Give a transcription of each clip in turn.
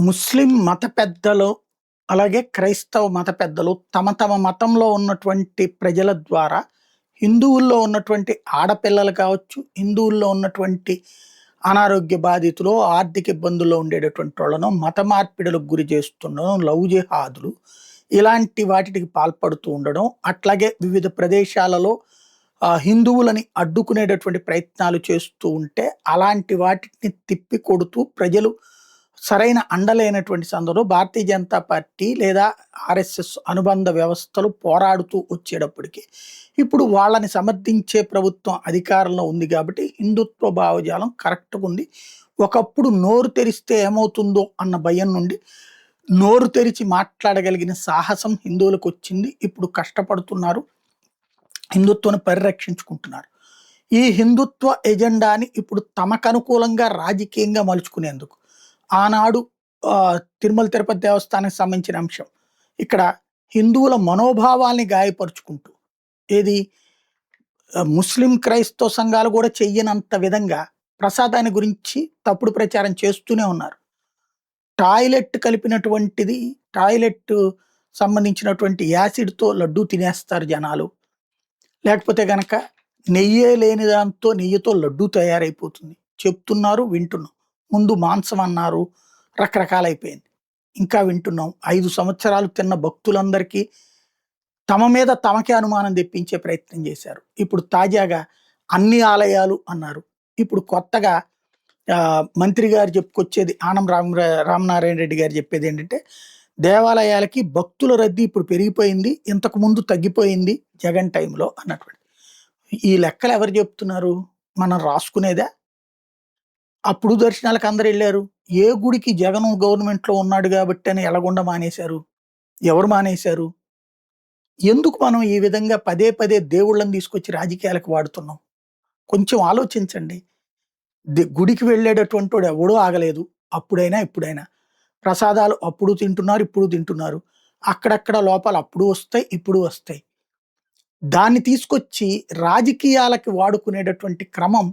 ముస్లిం మత పెద్దలు, అలాగే క్రైస్తవ మత పెద్దలు తమ తమ మతంలో ఉన్నటువంటి ప్రజల ద్వారా హిందువుల్లో ఉన్నటువంటి ఆడపిల్లలు కావచ్చు, హిందువుల్లో ఉన్నటువంటి అనారోగ్య బాధితులు, ఆర్థిక ఇబ్బందుల్లో ఉండేటటువంటి వాళ్ళను మత మార్పిడులకు గురి చేస్తుండడం, లవ్ జిహాదులు ఇలాంటి వాటికి పాల్పడుతూ ఉండడం, అట్లాగే వివిధ ప్రదేశాలలో హిందువులని అడ్డుకునేటటువంటి ప్రయత్నాలు చేస్తూ ఉంటే, అలాంటి వాటిని తిప్పికొడుతూ ప్రజలు సరైన అండలేనటువంటి సందర్భంలో భారతీయ జనతా పార్టీ లేదా ఆర్ఎస్ఎస్ అనుబంధ వ్యవస్థలు పోరాడుతూ వచ్చేటప్పటికి ఇప్పుడు వాళ్ళని సమర్థించే ప్రభుత్వం అధికారంలో ఉంది కాబట్టి హిందుత్వ భావజాలం కరెక్ట్గా ఉంది. ఒకప్పుడు నోరు తెరిస్తే ఏమవుతుందో అన్న భయం నుండి నోరు తెరిచి మాట్లాడగలిగిన సాహసం హిందువులకు వచ్చింది. ఇప్పుడు కష్టపడుతున్నారు, హిందుత్వాన్ని పరిరక్షించుకుంటున్నారు. ఈ హిందుత్వ ఎజెండాని ఇప్పుడు తమకు అనుకూలంగా రాజకీయంగా మలుచుకునేందుకు ఆనాడు తిరుమల తిరుపతి దేవస్థానానికి సంబంధించిన అంశం ఇక్కడ హిందువుల మనోభావాల్ని గాయపరుచుకుంటూ ఏది ముస్లిం క్రైస్తవ సంఘాలు కూడా చెయ్యనంత విధంగా ప్రసాదాన్ని గురించి తప్పుడు ప్రచారం చేస్తూనే ఉన్నారు. టాయిలెట్ కలిపినటువంటిది, టాయిలెట్ సంబంధించినటువంటి యాసిడ్తో లడ్డూ తినేస్తారు జనాలు, లేకపోతే గనక నెయ్యే లేని దాంతో నెయ్యితో లడ్డూ తయారైపోతుంది చెప్తున్నారు, వింటున్నాం. ముందు మాంసం అన్నారు, రకరకాలైపోయింది. ఇంకా వింటున్నాం. 5 సంవత్సరాలు తిన్న భక్తులందరికీ తమ మీద తమకే అనుమానం తెప్పించే ప్రయత్నం చేశారు. ఇప్పుడు తాజాగా అన్ని ఆలయాలు అన్నారు. ఇప్పుడు కొత్తగా మంత్రి గారు చెప్పుకొచ్చేది ఆనం రామనారాయణ రెడ్డి గారు చెప్పేది ఏంటంటే, దేవాలయాలకి భక్తుల రద్దీ ఇప్పుడు పెరిగిపోయింది, ఇంతకు ముందు తగ్గిపోయింది జగన్ టైంలో అన్నటువంటి. ఈ లెక్కలు ఎవరు చెప్తున్నారు? మనం రాసుకునేదా? అప్పుడు దర్శనాలకు అందరు వెళ్ళారు. ఏ గుడికి జగన్ గవర్నమెంట్లో ఉన్నాడు కాబట్టి అని ఎలగొండ మానేశారు? ఎవరు మానేశారు? ఎందుకు మనం ఈ విధంగా పదే పదే దేవుళ్ళని తీసుకొచ్చి రాజకీయాలకు వాడుతున్నాం? కొంచెం ఆలోచించండి. గుడికి వెళ్ళేటటువంటి వాడు ఎవడూ ఆగలేదు, అప్పుడైనా ఇప్పుడైనా. ప్రసాదాలు అప్పుడు తింటున్నారు, ఇప్పుడు తింటున్నారు. అక్కడక్కడ లోపాలు అప్పుడు వస్తాయి, ఇప్పుడు వస్తాయి. దాన్ని తీసుకొచ్చి రాజకీయాలకి వాడుకునేటటువంటి క్రమం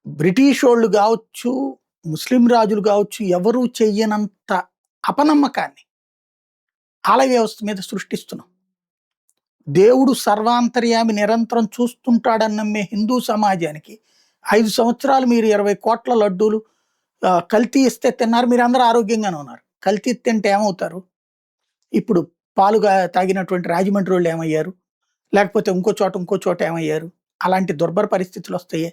బ్రిటిష్ వాళ్ళు కావచ్చు, ముస్లిం రాజులు కావచ్చు, ఎవరూ చెయ్యనంత అపనమ్మకాన్ని ఆలయ వ్యవస్థ మీద సృష్టిస్తున్నాం. దేవుడు సర్వాంతర్యామి నిరంతరం చూస్తుంటాడని నమ్మే హిందూ సమాజానికి 5 సంవత్సరాలు మీరు 20 కోట్ల లడ్డూలు కల్తీ ఇస్తే తిన్నారు, మీరు అందరూ ఆరోగ్యంగానే ఉన్నారు. కల్తీ తింటే ఏమవుతారు? ఇప్పుడు పాలుగా తాగినటువంటి రాజమండ్రి వాళ్ళు ఏమయ్యారు? లేకపోతే ఇంకో చోట ఏమయ్యారు? అలాంటి దుర్భర పరిస్థితులు వస్తాయి.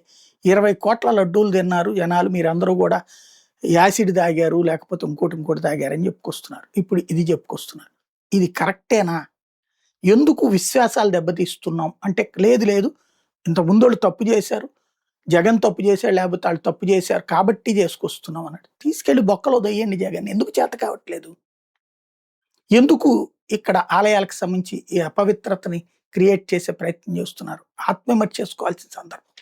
20 కోట్ల లడ్డూలు తిన్నారు జనాలు, మీరందరూ కూడా యాసిడ్ తాగారు, లేకపోతే ఇంకోటి తాగారని చెప్పుకొస్తున్నారు. ఇప్పుడు ఇది చెప్పుకొస్తున్నారు. ఇది కరెక్టేనా? ఎందుకు విశ్వాసాలు దెబ్బతీస్తున్నాం అంటే, లేదు ఇంత ముందోళ్ళు తప్పు చేశారు, జగన్ తప్పు చేశాడు, లేకపోతే వాళ్ళు తప్పు చేశారు కాబట్టి చేసుకొస్తున్నాం అన్నట్టు. తీసుకెళ్లి బొక్కలో దయ్యండి జగన్. ఎందుకు చేత కావట్లేదు? ఎందుకు ఇక్కడ ఆలయాలకు సంబంధించి ఈ అపవిత్రతని క్రియేట్ చేసే ప్రయత్నం చేస్తున్నారు? ఆత్మవిమర్శ చేసుకోవాల్సిన సందర్భం.